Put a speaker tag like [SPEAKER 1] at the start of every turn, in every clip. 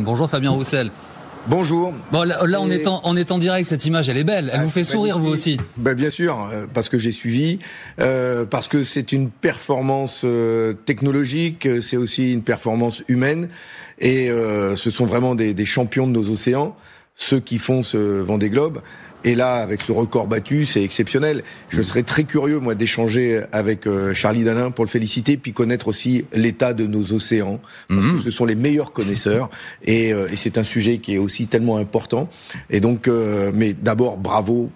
[SPEAKER 1] Bonjour Fabien Roussel.
[SPEAKER 2] Bonjour.
[SPEAKER 1] Bon, là on est en direct, cette image, elle est belle. Elle vous fait sourire, vous aussi?
[SPEAKER 2] Bien sûr, parce que j'ai suivi, parce que c'est une performance technologique, c'est aussi une performance humaine, et ce sont vraiment des champions de nos océans, ceux qui font ce Vendée Globe. Et là, avec ce record battu, c'est exceptionnel. Je serais très curieux, moi, d'échanger avec Charlie Dalin pour le féliciter, puis connaître aussi l'état de nos océans, parce que ce sont les meilleurs connaisseurs, et c'est un sujet qui est aussi tellement important. Et donc, mais d'abord, bravo.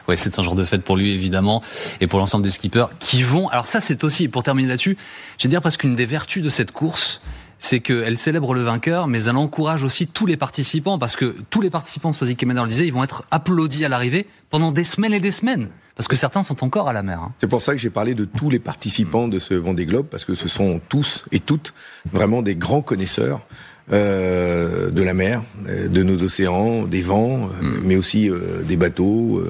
[SPEAKER 1] Oui, c'est un jour de fête pour lui, évidemment, et pour l'ensemble des skippers qui vont... Alors ça, c'est aussi, pour terminer là-dessus, je vais dire parce qu'une des vertus de cette course, c'est qu'elle célèbre le vainqueur, mais elle encourage aussi tous les participants, parce que tous les participants, Soisy Kemener le disait, ils vont être applaudis à l'arrivée pendant des semaines et des semaines, parce que certains sont encore à la mer.
[SPEAKER 2] C'est pour ça que j'ai parlé de tous les participants de ce Vendée Globe, parce que ce sont tous et toutes vraiment des grands connaisseurs de la mer, de nos océans, des vents, mais aussi des bateaux.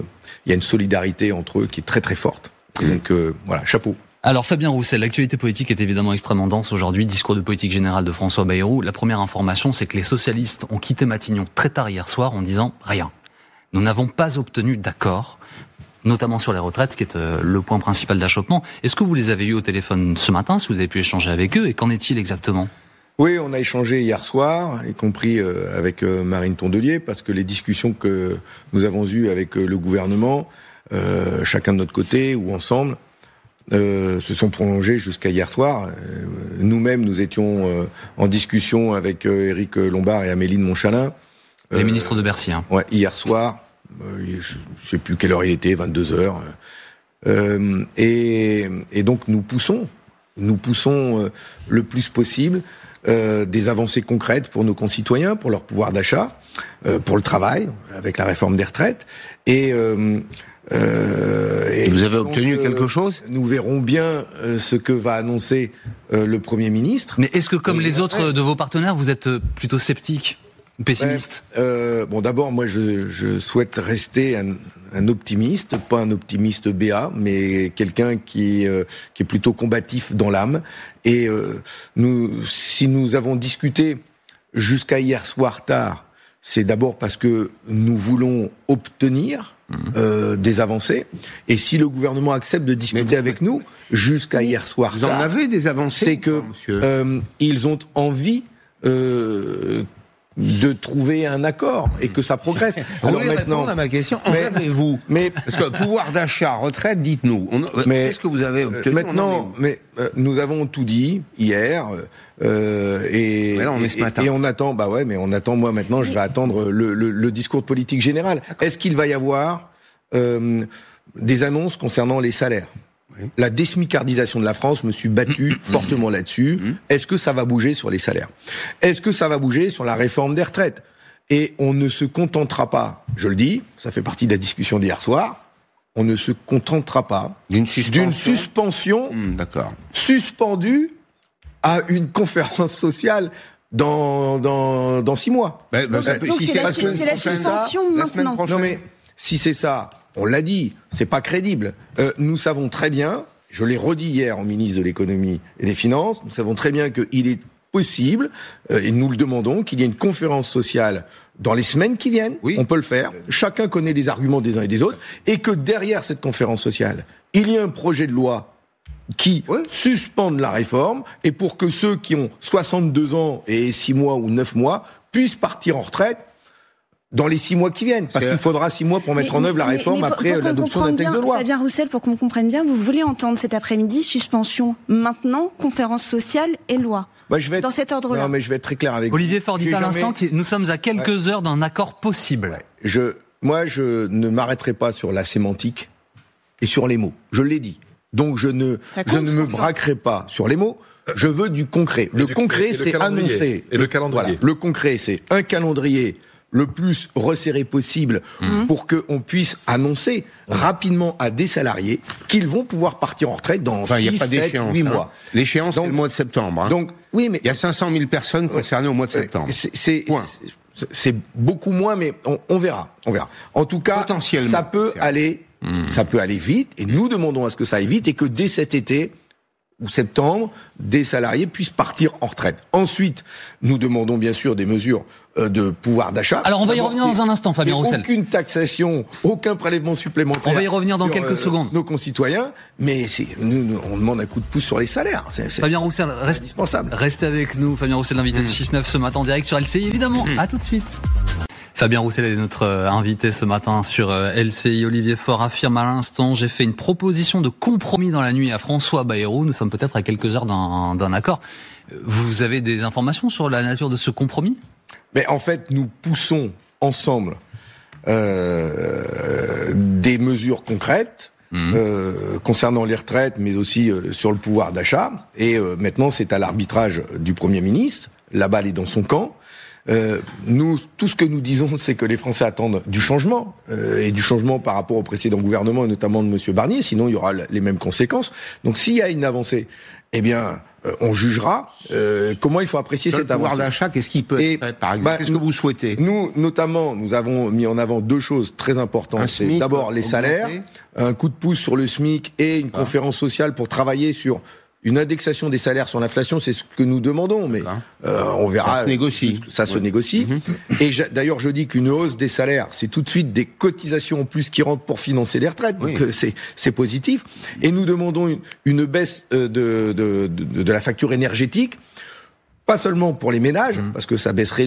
[SPEAKER 2] Il y a une solidarité entre eux qui est très très forte. Donc voilà, chapeau.
[SPEAKER 1] Alors Fabien Roussel, l'actualité politique est évidemment extrêmement dense aujourd'hui. Discours de politique générale de François Bayrou. La première information, c'est que les socialistes ont quitté Matignon très tard hier soir en disant rien. Nous n'avons pas obtenu d'accord, notamment sur les retraites, qui est le point principal d'achoppement. Est-ce que vous les avez eus au téléphone ce matin, si vous avez pu échanger avec eux, et qu'en est-il exactement ?
[SPEAKER 2] Oui, on a échangé hier soir, y compris avec Marine Tondelier, parce que les discussions que nous avons eues avec le gouvernement, chacun de notre côté ou ensemble, se sont prolongés jusqu'à hier soir. Nous-mêmes, nous étions en discussion avec Éric Lombard et Amélie de Montchalin.
[SPEAKER 1] Les ministres de Bercy.
[SPEAKER 2] Ouais, hier soir, je sais plus quelle heure il était, 22h. Et donc nous poussons le plus possible des avancées concrètes pour nos concitoyens, pour leur pouvoir d'achat, pour le travail, avec la réforme des retraites. Et
[SPEAKER 3] vous avez obtenu quelque chose ?
[SPEAKER 2] Nous verrons bien ce que va annoncer le Premier ministre.
[SPEAKER 1] Mais est-ce que, comme les autres de vos partenaires, vous êtes plutôt sceptique ou pessimiste ?
[SPEAKER 2] Bon, d'abord, moi, je souhaite rester un optimiste, pas un optimiste béat, mais quelqu'un qui est plutôt combatif dans l'âme. Et si nous avons discuté jusqu'à hier soir tard, c'est d'abord parce que nous voulons obtenir des avancées. Et si le gouvernement accepte de discuter avec nous jusqu'à hier soir tard,
[SPEAKER 3] vous en avez des avancées,
[SPEAKER 2] c'est que ils ont envie de trouver un accord et que ça progresse.
[SPEAKER 3] Alors maintenant, répondre à ma question, en avez-vous ? Parce que pouvoir d'achat, retraite, dites-nous. Qu'est-ce que vous avez obtenu ?
[SPEAKER 2] Maintenant, nous avons tout dit hier et
[SPEAKER 3] là, on est ce matin.
[SPEAKER 2] Et on attend. Bah ouais, mais on attend. Moi maintenant, je vais attendre le discours de politique générale. Est-ce qu'il va y avoir des annonces concernant les salaires ? Oui. La désmicardisation de la France, je me suis battu fortement là-dessus. Est-ce que ça va bouger sur les salaires ? Est-ce que ça va bouger sur la réforme des retraites ? Et on ne se contentera pas, je le dis, ça fait partie de la discussion d'hier soir, on ne se contentera pas d'une suspension suspendue à une conférence sociale dans 6 mois.
[SPEAKER 4] Donc c'est la suspension maintenant.
[SPEAKER 2] Non mais si c'est ça, on l'a dit, c'est pas crédible. Nous savons très bien, je l'ai redit hier au ministre de l'économie et des finances, nous savons très bien qu'il est possible, et nous le demandons, qu'il y ait une conférence sociale dans les semaines qui viennent, on peut le faire, chacun connaît les arguments des uns et des autres, et que derrière cette conférence sociale, il y ait un projet de loi qui suspende la réforme, et pour que ceux qui ont 62 ans et 6 mois ou 9 mois puissent partir en retraite dans les 6 mois qui viennent, parce qu'il faudra 6 mois pour mettre en œuvre la réforme après l'adoption d'un texte de loi.
[SPEAKER 4] Fabien Roussel, pour qu'on comprenne bien, vous voulez entendre cet après-midi suspension maintenant, conférence sociale et loi. Dans cet ordre-là.
[SPEAKER 2] Non, mais je vais être très clair avec vous.
[SPEAKER 1] Olivier Faure dit à l'instant que nous sommes à quelques heures d'un accord possible.
[SPEAKER 2] Moi, je ne m'arrêterai pas sur la sémantique et sur les mots. Je l'ai dit. Donc, je ne me braquerai pas sur les mots. Je veux du concret. Le concret, c'est annoncer.
[SPEAKER 5] Et le calendrier.
[SPEAKER 2] Voilà. Le concret, c'est un calendrier le plus resserré possible pour qu'on puisse annoncer rapidement à des salariés qu'ils vont pouvoir partir en retraite dans 6, 7, 8 mois.
[SPEAKER 3] L'échéance, c'est le mois de septembre.
[SPEAKER 2] Donc, oui, mais
[SPEAKER 3] il y a 500 000 personnes concernées au mois de septembre.
[SPEAKER 2] C'est beaucoup moins, mais on verra. En tout cas, ça peut aller vite, et nous demandons à ce que ça aille vite, et que dès cet été, ou septembre, des salariés puissent partir en retraite. Ensuite, nous demandons bien sûr des mesures de pouvoir d'achat.
[SPEAKER 1] Alors on va y revenir dans un instant, Fabien Roussel.
[SPEAKER 2] Aucune taxation, aucun prélèvement supplémentaire.
[SPEAKER 1] On va y revenir dans quelques secondes.
[SPEAKER 2] Nos concitoyens, mais nous, on demande un coup de pouce sur les salaires.
[SPEAKER 1] Fabien Roussel,
[SPEAKER 2] indispensable.
[SPEAKER 1] Restez avec nous. Fabien Roussel, l'invité de 6-9 ce matin en direct sur LCI, évidemment. À tout de suite. Fabien Roussel est notre invité ce matin sur LCI. Olivier Faure affirme à l'instant: j'ai fait une proposition de compromis dans la nuit à François Bayrou. Nous sommes peut-être à quelques heures d'un accord. Vous avez des informations sur la nature de ce compromis ?
[SPEAKER 2] Mais en fait, nous poussons ensemble des mesures concrètes concernant les retraites, mais aussi sur le pouvoir d'achat. Et maintenant, c'est à l'arbitrage du Premier ministre. La balle est dans son camp. Nous, tout ce que nous disons, c'est que les Français attendent du changement, et du changement par rapport au précédent gouvernement, et notamment de M. Barnier, sinon il y aura les mêmes conséquences. Donc s'il y a une avancée, eh bien, on jugera comment il faut apprécier cette avancée.
[SPEAKER 3] Le pouvoir d'achat, qu'est-ce qui peut être fait, par exemple ? Qu'est-ce que vous souhaitez ?
[SPEAKER 2] Nous, notamment, nous avons mis en avant deux choses très importantes. C'est d'abord les salaires, un coup de pouce sur le SMIC et une conférence sociale pour travailler sur une indexation des salaires sur l'inflation, c'est ce que nous demandons, mais on verra.
[SPEAKER 3] Ça se négocie.
[SPEAKER 2] Ça se négocie. Et d'ailleurs, je dis qu'une hausse des salaires, c'est tout de suite des cotisations en plus qui rentrent pour financer les retraites. Donc c'est positif. Et nous demandons une baisse de la facture énergétique. Pas seulement pour les ménages, parce que ça baisserait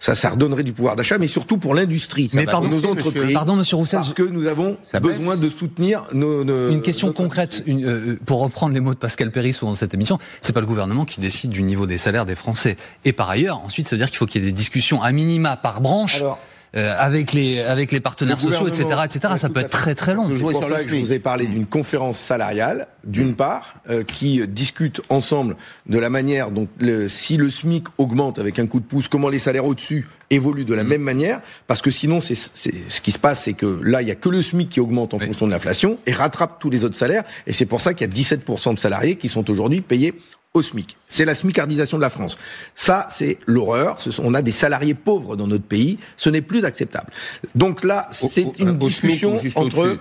[SPEAKER 2] ça redonnerait du pouvoir d'achat, mais surtout pour l'industrie.
[SPEAKER 1] Mais pardon,
[SPEAKER 2] nos entreprises.
[SPEAKER 1] Pardon, monsieur Roussel.
[SPEAKER 2] Parce que nous avons besoin de soutenir
[SPEAKER 1] une question concrète, pour reprendre les mots de Pascal Perry souvent dans cette émission, c'est pas le gouvernement qui décide du niveau des salaires des Français. Et par ailleurs, ensuite, ça veut dire qu'il faut qu'il y ait des discussions à minima par branche. Alors, avec les partenaires sociaux, etc., ça peut être très très long.
[SPEAKER 2] C'est pour ça que je vous ai parlé d'une conférence salariale, d'une part, qui discute ensemble de la manière dont si le SMIC augmente avec un coup de pouce, comment les salaires au-dessus évoluent de la même manière, parce que sinon, ce qui se passe, c'est que là, il y a que le SMIC qui augmente en fonction de l'inflation et rattrape tous les autres salaires, et c'est pour ça qu'il y a 17% de salariés qui sont aujourd'hui payés au SMIC. C'est la smicardisation de la France. Ça, c'est l'horreur. On a des salariés pauvres dans notre pays. Ce n'est plus acceptable. Donc là, c'est une discussion entre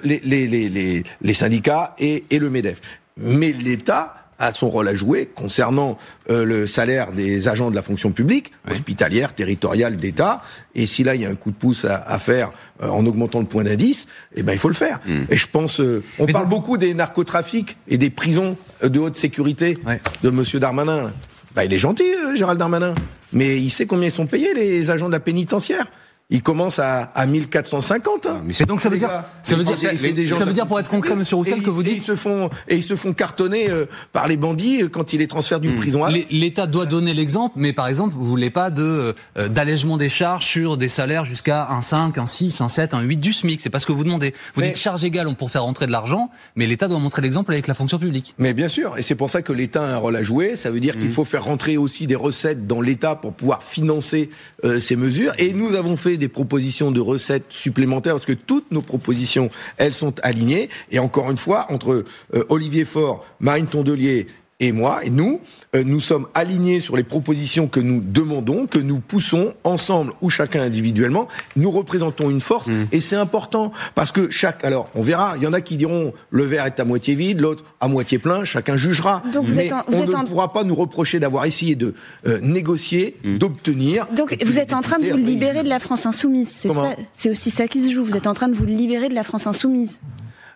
[SPEAKER 2] les syndicats et le MEDEF. Mais l'État a son rôle à jouer concernant le salaire des agents de la fonction publique, hospitalière, territoriale, d'État. Et si là, il y a un coup de pouce à faire en augmentant le point d'indice, eh ben, il faut le faire. Et je pense, on parle beaucoup des narcotrafics et des prisons de haute sécurité de Monsieur Darmanin. Bah, il est gentil, Gérald Darmanin. Mais il sait combien ils sont payés, les agents de la pénitentiaire. Il commence à 1450. Hein.
[SPEAKER 1] Mais donc ça veut dire pour être concret, monsieur Roussel, que vous dites
[SPEAKER 2] ils se font cartonner par les bandits quand ils les transfèrent d'une prison à l'autre.
[SPEAKER 1] L'État doit donner l'exemple, mais par exemple, vous voulez pas d'allègement des charges sur des salaires jusqu'à un 5, un 6, un 7, un 8 du SMIC. C'est pas ce que vous demandez. Vous dites charge égale, on pour faire rentrer de l'argent, mais l'État doit montrer l'exemple avec la fonction publique.
[SPEAKER 2] Mais bien sûr, et c'est pour ça que l'État a un rôle à jouer. Ça veut dire qu'il faut faire rentrer aussi des recettes dans l'État pour pouvoir financer ces mesures. Et nous avons fait des propositions de recettes supplémentaires, parce que toutes nos propositions, elles sont alignées. Et encore une fois, entre Olivier Faure, Marine Tondelier et moi, et nous sommes alignés sur les propositions que nous demandons, que nous poussons ensemble ou chacun individuellement. Nous représentons une force, et c'est important, parce que alors, on verra, il y en a qui diront le verre est à moitié vide, l'autre à moitié plein, chacun jugera.
[SPEAKER 4] Donc
[SPEAKER 2] mais on ne pourra pas nous reprocher d'avoir essayé de négocier, d'obtenir.
[SPEAKER 4] Donc vous êtes en train de vous libérer de la France insoumise, c'est aussi ça qui se joue, vous êtes en train de vous libérer de la France insoumise.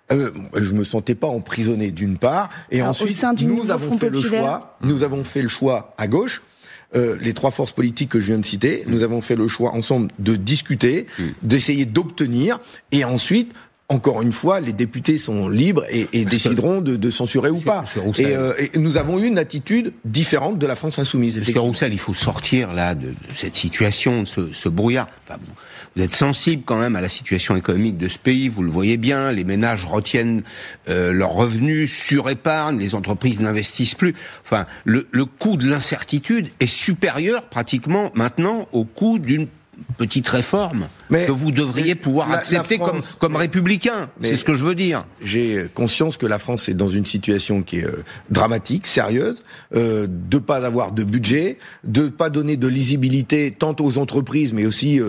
[SPEAKER 2] Je me sentais pas emprisonné d'une part, et ensuite nous avons fait le choix à gauche, les trois forces politiques que je viens de citer, nous avons fait le choix ensemble de discuter, d'essayer d'obtenir, et ensuite, encore une fois, les députés sont libres et décideront de censurer ou pas. Et nous avons eu une attitude différente de la France insoumise.
[SPEAKER 3] Monsieur Roussel, il faut sortir là de cette situation, de ce brouillard. Enfin, bon, vous êtes sensible quand même à la situation économique de ce pays, vous le voyez bien, les ménages retiennent leurs revenus, surépargnent, les entreprises n'investissent plus. Enfin, le coût de l'incertitude est supérieur pratiquement maintenant au coût d'une petite réforme. que vous devriez pouvoir accepter comme républicain. C'est ce que je veux dire.
[SPEAKER 2] J'ai conscience que la France est dans une situation qui est dramatique, sérieuse, de pas avoir de budget, de pas donner de lisibilité tant aux entreprises, mais aussi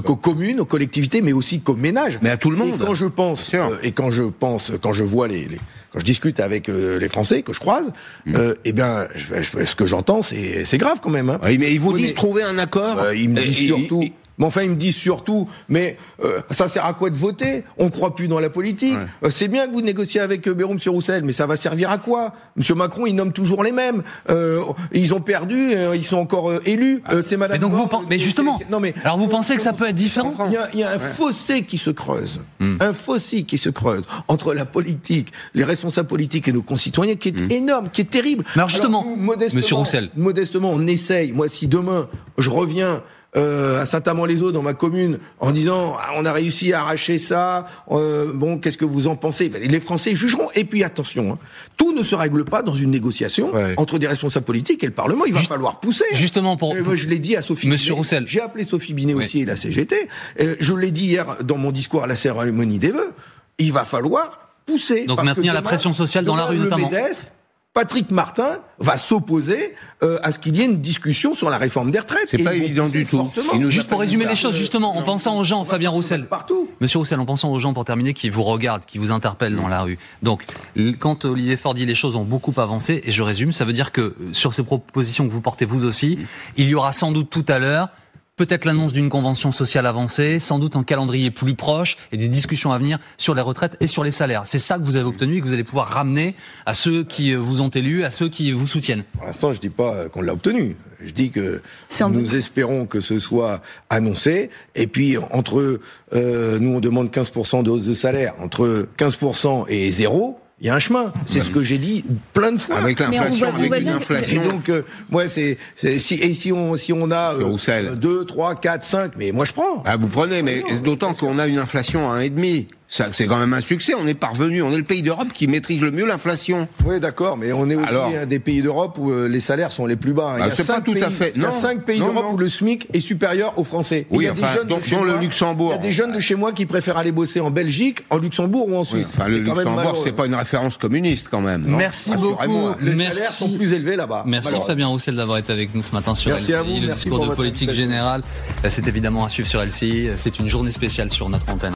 [SPEAKER 2] qu'aux communes, aux collectivités, mais aussi qu'aux ménages.
[SPEAKER 3] Mais à tout le monde.
[SPEAKER 2] Et quand je pense, quand je vois quand je discute avec les Français que je croise, eh bien, ce que j'entends, c'est grave quand même. Hein.
[SPEAKER 3] Oui, mais ils vous disent trouver un accord.
[SPEAKER 2] Ils me disent surtout. Mais enfin, ils me disent surtout, ça sert à quoi de voter? On ne croit plus dans la politique. Ouais. C'est bien que vous négociez avec Bayrou, M. Roussel, mais ça va servir à quoi? M. Macron, il nomme toujours les mêmes. Ils ont perdu, ils sont encore élus. C'est Madame.
[SPEAKER 1] Mais donc mais justement. Alors vous pensez que ça peut être différent?
[SPEAKER 2] Il y a un fossé qui se creuse. Un fossé qui se creuse entre la politique, les responsables politiques et nos concitoyens, qui est énorme, qui est terrible.
[SPEAKER 1] Mais alors justement, M. Roussel.
[SPEAKER 2] Modestement, on essaye. Moi, si demain, je reviens à Saint-Amand-les-Eaux, dans ma commune, en disant on a réussi à arracher ça, qu'est-ce que vous en pensez? Les Français jugeront. Et puis attention, tout ne se règle pas dans une négociation entre des responsables politiques et le Parlement. Il va falloir pousser.
[SPEAKER 1] Justement,
[SPEAKER 2] moi, je l'ai dit à Sophie Binet.
[SPEAKER 1] Monsieur Roussel.
[SPEAKER 2] J'ai appelé Sophie Binet aussi et la CGT. Je l'ai dit hier dans mon discours à la cérémonie des vœux. Il va falloir pousser.
[SPEAKER 1] Donc maintenir la pression sociale dans la rue notamment.
[SPEAKER 2] Patrick Martin va s'opposer à ce qu'il y ait une discussion sur la réforme des retraites.
[SPEAKER 3] C'est pas évident du tout.
[SPEAKER 1] Juste pour résumer les choses, justement, en pensant aux gens, Fabien Roussel.
[SPEAKER 2] Partout.
[SPEAKER 1] Monsieur Roussel, en pensant aux gens, pour terminer, qui vous regardent, qui vous interpellent dans la rue. Donc, quand Olivier Faure dit les choses ont beaucoup avancé, et je résume, ça veut dire que sur ces propositions que vous portez vous aussi, il y aura sans doute tout à l'heure peut-être l'annonce d'une convention sociale avancée, sans doute un calendrier plus proche et des discussions à venir sur les retraites et sur les salaires. C'est ça que vous avez obtenu et que vous allez pouvoir ramener à ceux qui vous ont élu, à ceux qui vous soutiennent.
[SPEAKER 2] Pour l'instant, je dis pas qu'on l'a obtenu. Je dis que nous espérons que ce soit annoncé. Et puis, nous, on demande 15% de hausse de salaire. Entre 15% et 0, il y a un chemin. C'est ce que j'ai dit plein de fois.
[SPEAKER 3] Avec l'inflation, avec l'inflation.
[SPEAKER 2] Et donc, si on a 2, 3, 4, 5, mais moi je prends.
[SPEAKER 3] Vous prenez, mais d'autant qu'on a une inflation à 1,5. C'est quand même un succès. On est parvenu. On est le pays d'Europe qui maîtrise le mieux l'inflation.
[SPEAKER 2] Oui, d'accord, mais on est aussi un des pays d'Europe où les salaires sont les plus bas.
[SPEAKER 3] C'est pas tout à fait.
[SPEAKER 2] Il y a 5 pays d'Europe où le SMIC est supérieur aux Français.
[SPEAKER 3] Oui, dont le Luxembourg.
[SPEAKER 2] Il y a des jeunes de chez moi qui préfèrent aller bosser en Belgique, en Luxembourg ou en Suisse.
[SPEAKER 3] Le Luxembourg, c'est pas une référence communiste quand même.
[SPEAKER 1] Merci beaucoup.
[SPEAKER 2] Les salaires sont plus élevés là-bas.
[SPEAKER 1] Merci Fabien Roussel d'avoir été avec nous ce matin sur LCI. Le discours de politique générale, c'est évidemment à suivre sur LCI. C'est une journée spéciale sur notre antenne.